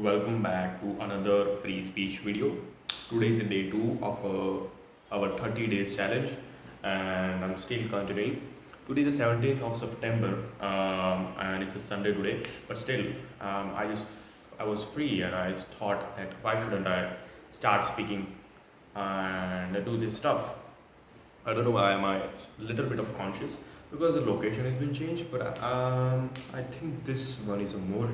Welcome back to another free speech video. Today is the day 2 of our 30 days challenge, and I'm still continuing. Today is the 17th of September, and it's a Sunday today, but still, I was free and I thought that why shouldn't I start speaking and do this stuff. I don't know why am I a little bit of conscious because the location has been changed, but I think this one is a more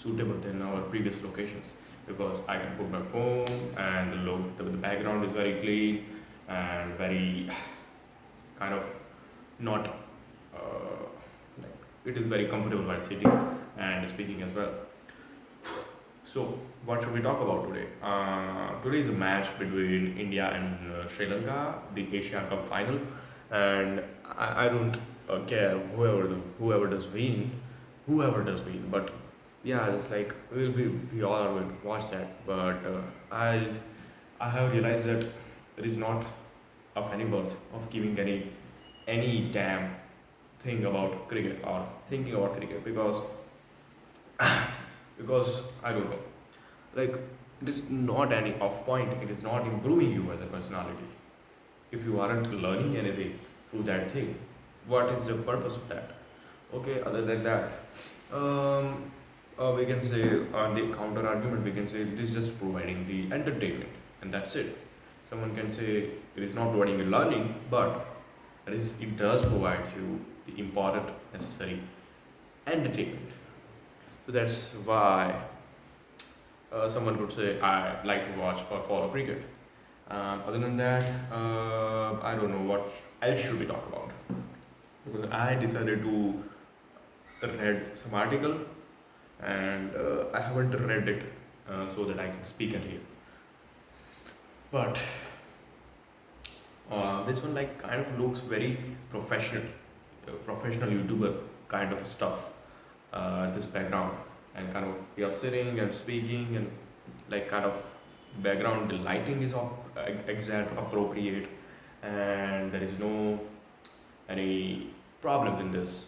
suitable than our previous locations because I can put my phone and the background is very clean and very kind of not like it is very comfortable while sitting and speaking as well. So, what should we talk about today? Today is a match between India and Sri Lanka, the Asia Cup final, and I don't care whoever does win. But yeah, it's like we all are going to watch that. But I have realized that it is not of any worth of giving any damn thing about cricket or thinking about cricket because I don't know. Like it is not any off point. It is not improving you as a personality. If you aren't learning anything through that thing, what is the purpose of that? Okay. Other than that, we can say on the counter argument, we can say it is just providing the entertainment, and that's it. Someone can say it is not providing you learning, but it does provide you the important, necessary entertainment. So that's why someone could say I like to watch or follow cricket. Other than that, I don't know what else should we talk about because I decided to read some article and I haven't read it so that I can speak it here. But this one like kind of looks very professional, professional YouTuber kind of stuff. This background and kind of we are sitting and speaking and like kind of background the lighting is exact appropriate and there is no any problems in this.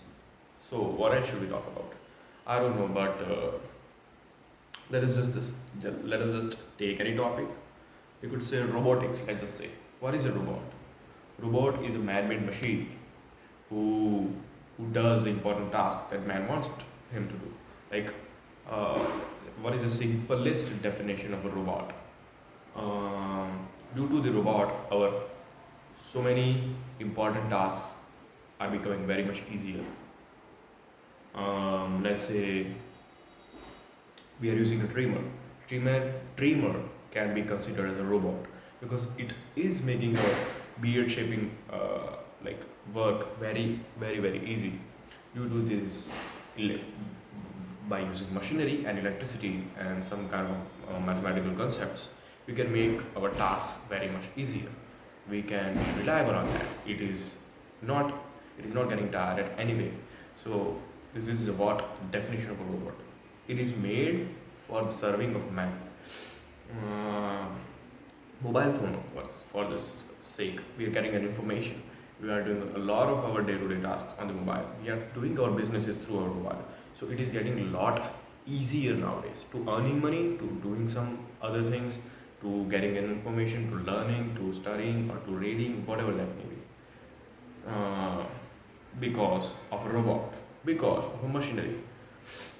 So what else should we talk about? I don't know, but let us let us just take any topic. You could say robotics. Let's just say what is a robot? Robot is a man-made machine who does the important task that man wants him to do. Like, uh, what is the simplest definition of a robot? Due to the robot, our so many important tasks are becoming very much easier. Let's say we are using a trimmer. Trimmer can be considered as a robot because it is making a beard shaping like work very easy due to this by using machinery and electricity and some kind of mathematical concepts we can make our tasks very much easier. We can be reliable on that. Not it is not getting tired at anyway. So this is what definition of a robot. It is made for the serving of man. uh, Mobile phone for this sake we are getting an information. We are doing a lot of our day-to-day tasks on the mobile. We are doing our businesses through our mobile, so it is getting a lot easier nowadays to earning money, to doing some other things, to getting an information, to learning, to studying, or to reading, whatever that may be. uh, because of a robot, because of a machinery.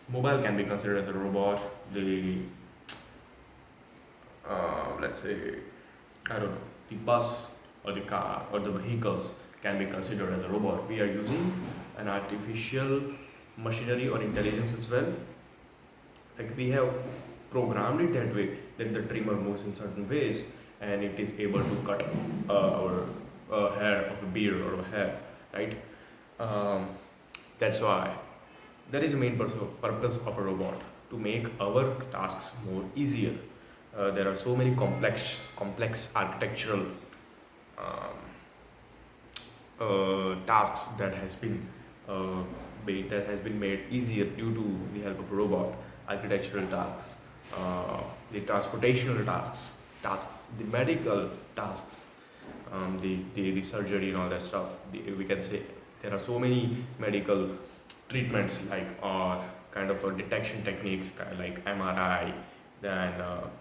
Mobile can be considered as a robot. The let's say I don't know, the bus or the car or the vehicles can be considered as a robot. We are using an artificial machinery or intelligence as well. Like we have programmed it that way that the trimmer moves in certain ways and it is able to cut our hair of a beard or a hair, right? Um, that's why that is the main purpose of a robot, to make our tasks more easier. There are so many complex architectural um, tasks uh, that has been made easier due to the help of a robot. Architectural tasks, the transportational tasks, the medical tasks, the surgery and all that stuff. We can say there are so many medical treatments like kind of detection techniques like MRI, then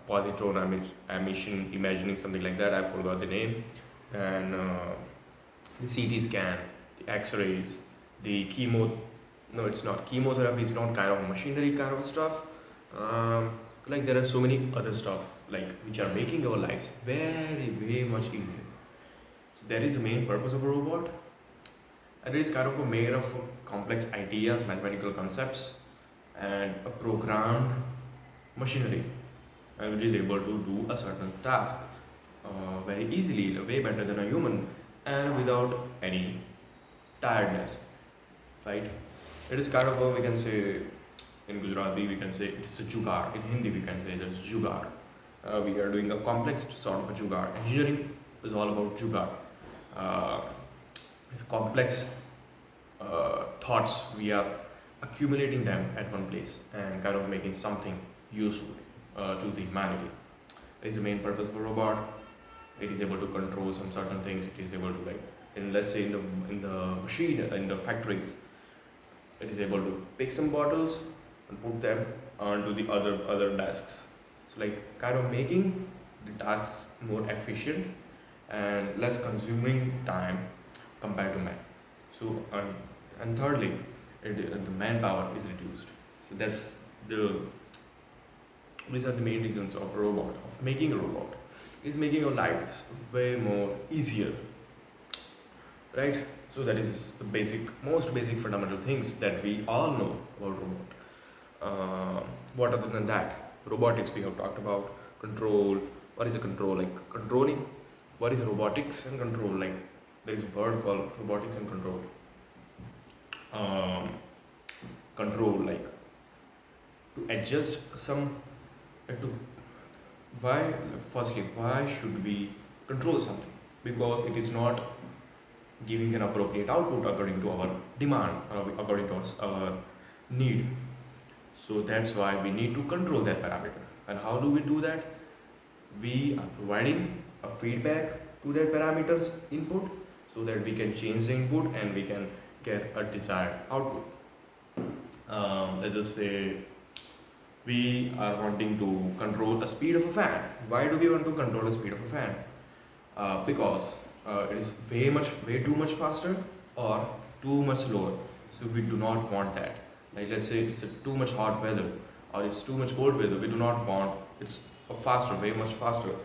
positron emission imagining, something like that. I forgot the name. Then the CT scan, the X-rays, the chemo. No, it's not chemotherapy. It's not kind of machinery kind of stuff. Um, like there are so many other stuff like which are making our lives very way much easier. So that is the main purpose of a robot, and it is kind of made of complex ideas, mathematical concepts, and a programmed machinery, and which is able to do a certain task very easily, way better than a human, and without any tiredness, right? It is kind of a, we can say in Gujarati, we can say it is a jugaad. In Hindi, we can say it is jugaad. We are doing a complex sort of a jugaad. Engineering is all about jugaad. Uh, it's complex thoughts. We are accumulating them at one place and kind of making something useful to the humanity. It is the main purpose of a robot. It is able to control some certain things. It is able to, like, in, let's say in the machine, in the factories, it is able to pick some bottles and put them onto the other desks. So, like, kind of making the tasks more efficient and less consuming time compared to man. So, and thirdly, the manpower is reduced. So that's the these are the main reasons of a robot, of making a robot, is making our lives way more easier, right? So that is the most basic fundamental things that we all know about robot. What other than that? Robotics we have talked about. Control. What is a control? Like controlling. What is robotics and control? Like there is a word called robotics and control. Control, like to adjust some to why firstly why should we control something, because it is not giving an appropriate output according to our demand or according to our need. So that's why we need to control that parameter. And how do we do that? We are providing a feedback to that parameter's input so that we can change the input and we can get a desired output. Let's just say we are wanting to control the speed of a fan. Why do we want to control the speed of a fan? Because it is way too much faster or too much slower. So we do not want that. Like let's say it's too much hot weather or it's too much cold weather. We do not want it's way much faster.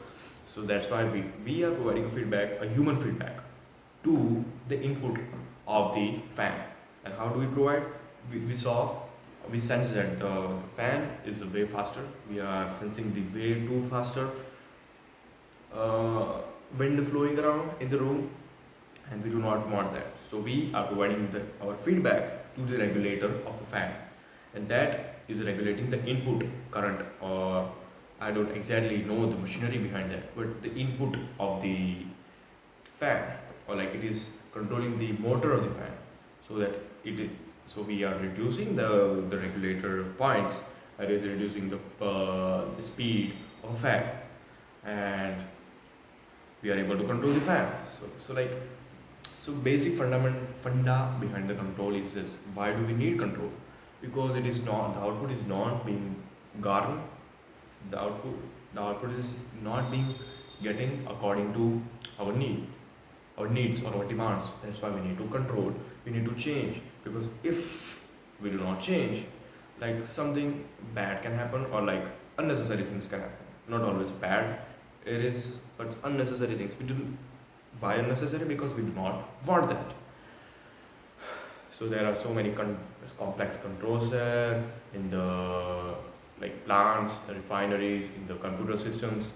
So that's why we are providing a human feedback to the input of the fan. And how do we provide? We sense that the fan is way faster. We are sensing the way too faster wind flowing around in the room, and we do not want that. So we are providing our feedback to the regulator of a fan, and that is regulating the input current, or I don't exactly know the machinery behind that, but the input of the fan, or like it is controlling the motor of the fan, so that it is. So we are reducing the regulator points, that is reducing the speed of a fan, and we are able to control the fan. So basic funda behind the control is this: why do we need control? Because the output is not being garnered, the output is not being getting according to our needs or our demands. That's why we need to control. We need to change, because if we do not change, like something bad can happen, or like unnecessary things can happen. Not always bad, it is, but unnecessary things. Why unnecessary? Because we do not want that. So there are so many complex controls there in the like plants, the refineries, in the computer systems.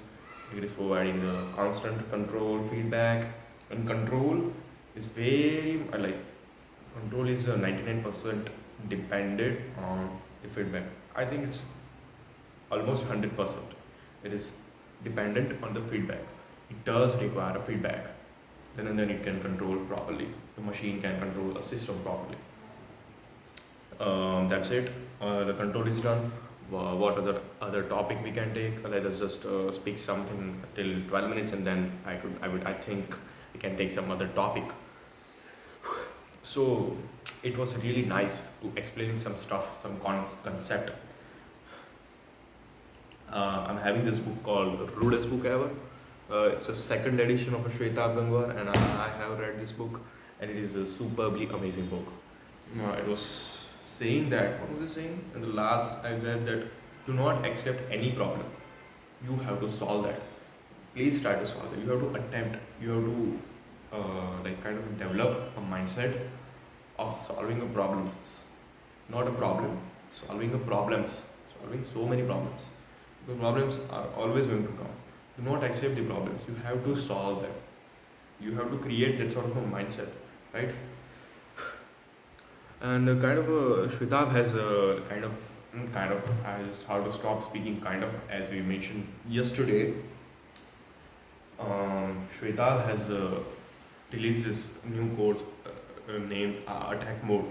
It is providing the constant control feedback, and control is very control is 99% dependent on the feedback. I think it's almost 100%. It is dependent on the feedback. It does require a feedback. Then and then it can control properly. The machine can control a system properly. That's it. The control is done. What other topic we can take? Let us just speak something till 12 minutes, and then I think we can take some other topic. So it was really nice to explaining some stuff, some concept. I'm having this book called Rudest Book Ever. It's a second edition of a Shweta Gangwar, and I have read this book, and it is a superbly amazing book. It was saying that, what was it saying? In the last, I read that do not accept any problem. You have to solve that. Please try to solve it. You have to attempt. You have to like kind of develop a mindset of solving a problem, not a problem, solving a problems, solving so many problems. The problems are always going to come. Do not accept the problems. You have to solve them. You have to create that sort of a mindset, right? And kind of Shwetab has a kind of has how to stop speaking kind of as we mentioned yesterday. Shwetab has released this new course named Attack Mode.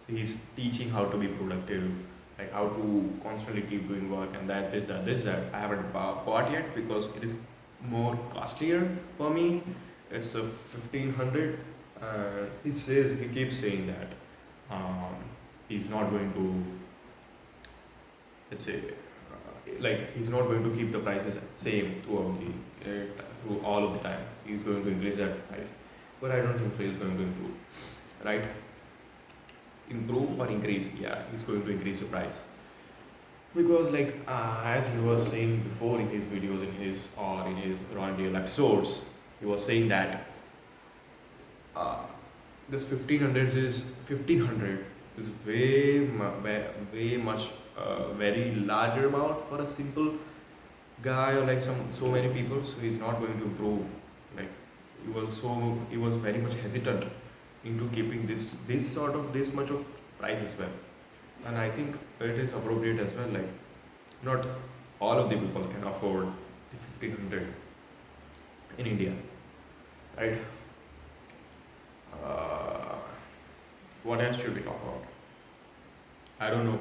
So he's teaching how to be productive, like how to constantly keep doing work, and that this that this that. I haven't bought yet because it is more costlier for me. It's a 1500. He keeps saying that he's not going to, let's say, like he's not going to keep the prices same through all of the time. He's going to increase that price, but I don't think so. He's going to improve, right? Improve or increase? Yeah, he's going to increase the price because, like, as he was saying before in his videos, in his Raw and Real episodes, he was saying that uh, this 1500 is way much very larger amount for a simple guy or like so many people. So he's not going to improve. Like he was very much hesitant into keeping this much of price as well. And I think it is appropriate as well. Like not all of the people can afford the 1500 in India, right? Uh, what else should we talk about? I don't know.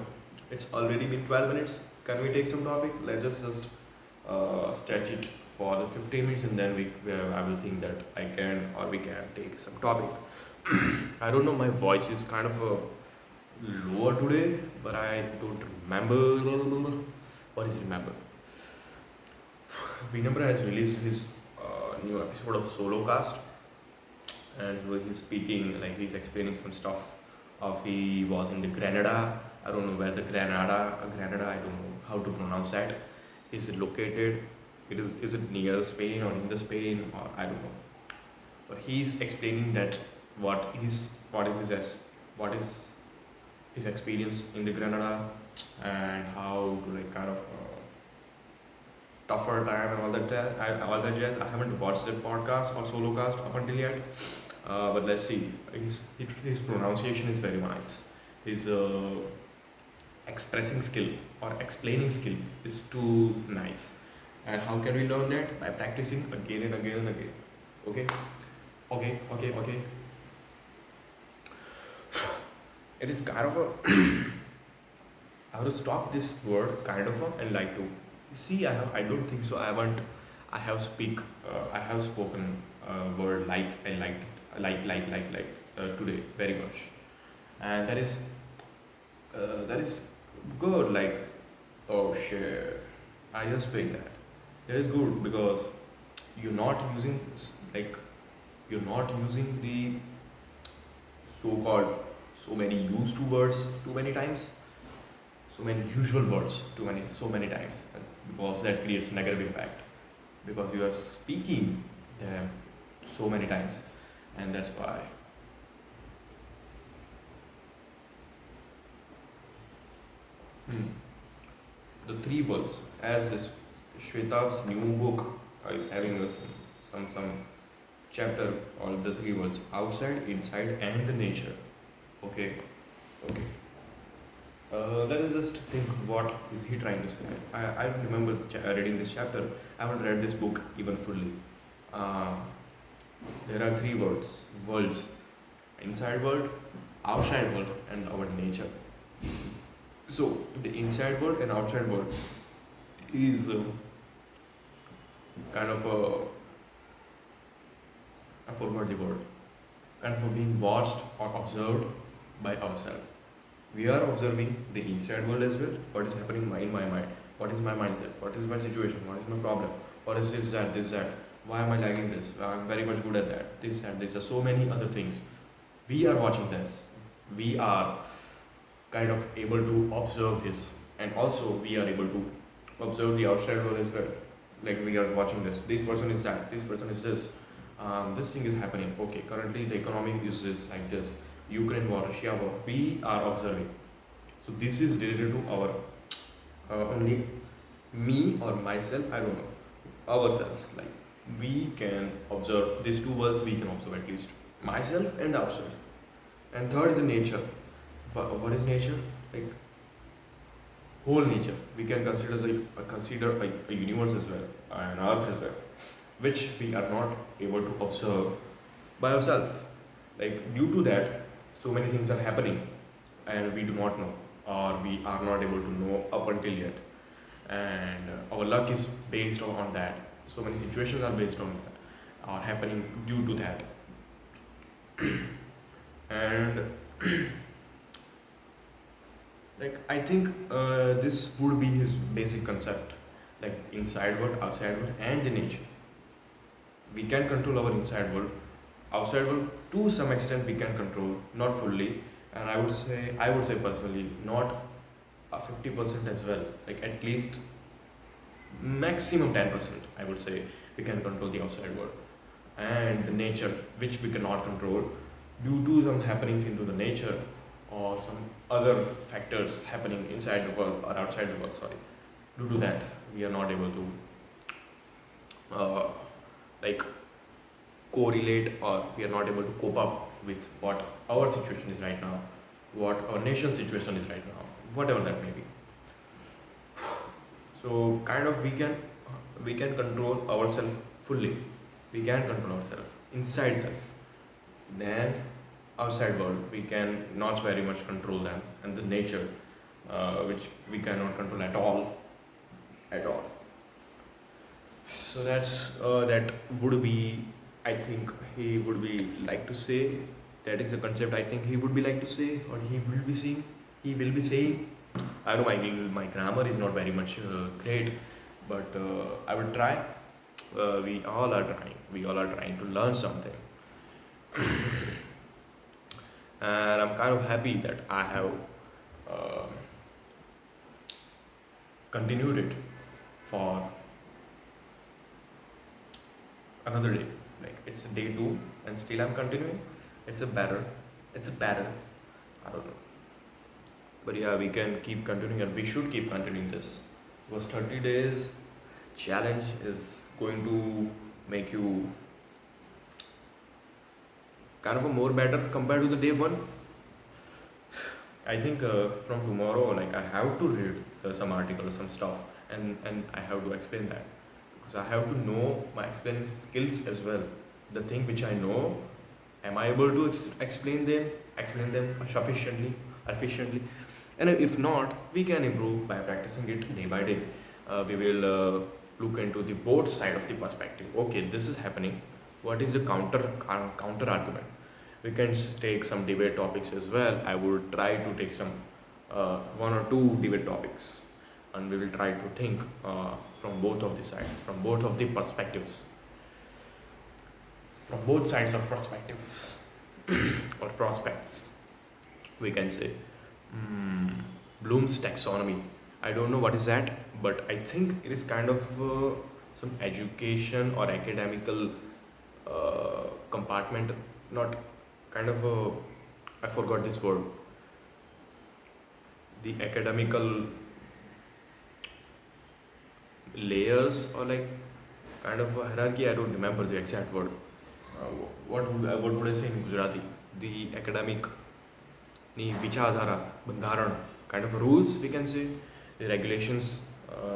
It's already been 12 minutes. Can we take some topic? Let's just stretch it for the 15 minutes, and then I will think that I can or we can take some topic. I don't know, my voice is kind of lower today, but I don't remember. What is remember? Vinamra has released his new episode of Solo Cast, and where he's speaking, like he's explaining some stuff of he was in the Granada. I don't know where the Granada, I don't know how to pronounce that. Is it located? Is it near Spain or in the Spain, or I don't know. But he's explaining that what is his experience in the Granada, and how to like kind of tougher time and all that jazz. I haven't watched the podcast or solo cast up until yet, but let's see. His pronunciation is very nice. His expressing skill or explaining skill is too nice. And how can we learn that? By practicing again and again and again. Okay, okay. It is kind of a. I have to stop this word kind of a and like to. See, I don't think so. I have I have spoken word like I liked today very much, and that is good. Like, oh shit, I just picked that. That is good because you're not using like you're not using the so-called so many used to words too many times, so many usual words so many times, because that creates negative impact because you are speaking them so many times, and that's why. Hmm. The three words, as this Shwetab's new book is having some chapter, all the three words: outside, inside, and the nature. Okay, okay. Let us just think, what is he trying to say? I remember reading this chapter. I haven't read this book even fully. Uh, there are three worlds: inside world, outside world, and our nature. So the inside world and outside world is kind of a, I forgot the word. kind of being watched or observed by ourselves. We are observing the inside world as well. What is happening in my mind? What is my mindset? What is my situation? What is my problem? What is this, that, this, that? Why am I lagging this? I'm very much good at that. This and this. Are so many other things. We are watching this. We are kind of able to observe this, and also we are able to observe the outside world as well. Like we are watching this. This person is that. This person is this. This thing is happening. Okay, currently the economy is this like this. Ukraine war, Russia war. We are observing. So this is related to our only me or myself. I don't know, ourselves. Like we can observe these two worlds. We can observe at least myself and ourselves. And third is the nature. What is nature? Like whole nature. We can consider a universe as well, an earth as well, which we are not able to observe by ourselves. Like due to that, so many things are happening, and we do not know, or we are not able to know up until yet. And our luck is based on that. So many situations are based on that, are happening due to that. And like I think this would be his basic concept, like inside world, outside world, and the nature. We can control our inside world. Outside world, to some extent, we can control, not fully. And I would say personally, not a 50% as well. Like at least maximum 10%. I would say we can control the outside world and the nature, which we cannot control due to some happenings into the nature or some other factors happening inside the world or outside the world. Sorry, due to that, we are not able to uh, like correlate, or we are not able to cope up with what our situation is right now, what our nation's situation is right now, whatever that may be. So kind of we can control ourselves fully. We can control ourselves inside self. Then outside world we can not very much control them, and the nature, which we cannot control at all, at all. So that would be, I think he would be like to say, that is the concept I think he would be like to say, or he will be saying. I know my grammar is not very much great, but I will try. We all are trying. We all are trying to learn something, and I'm kind of happy that I have uh, continued it for another day. Like it's a day two, and still I'm continuing. It's a battle. It's a battle. I don't know, but yeah, we can keep continuing, and we should keep continuing this, because 30 days challenge is going to make you kind of a more better compared to the day one. I think from tomorrow, like I have to read some articles, some stuff, and I have to explain that, because I have to know my explaining skills as well. The thing which I know, am I able to explain them sufficiently, efficiently? And if not, we can improve by practicing it day by day. We will look into the both side of the perspective. Okay, this is happening. What is the counter argument? We can take some debate topics as well. I would try to take some one or two debate topics, and we will try to think from both of the sides, from both of the perspectives, from both sides of perspectives or prospects. We can say Bloom's taxonomy. I don't know what is that, but I think it is kind of some education or academical compartment. Not kind of a, I forgot this word. The academical layers, or like kind of a hierarchy. I don't remember the exact word. what would I say in Gujarati? The academic ni vichardhara, bandharan, kind of rules, we can say, the regulations,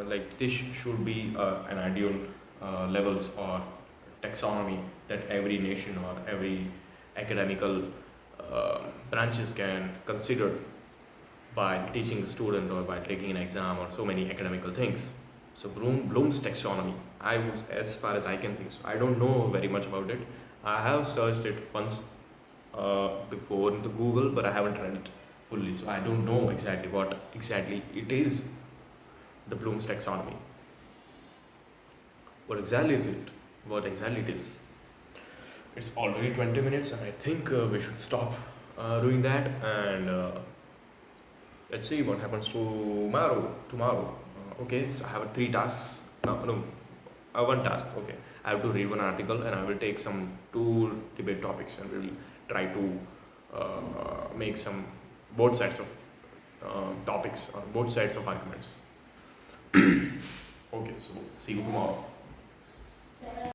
like this should be an ideal levels or taxonomy that every nation or every academical branches can consider by teaching the student or by taking an exam or so many academical things. So Bloom's taxonomy, I would, as far as I can think, so I don't know very much about it. I have searched it once, before into Google, but I haven't read it fully, so I don't know exactly what exactly it is. The Bloom's taxonomy. What exactly is it? What exactly it is? It's already 20 minutes, and I think we should stop doing that. And let's see what happens tomorrow. Tomorrow, okay. So I have three tasks. No, no, one task. Okay, I have to read one article, and I will take some two debate topics, and we will try to make some both sides of topics or both sides of arguments. Okay, so see you tomorrow.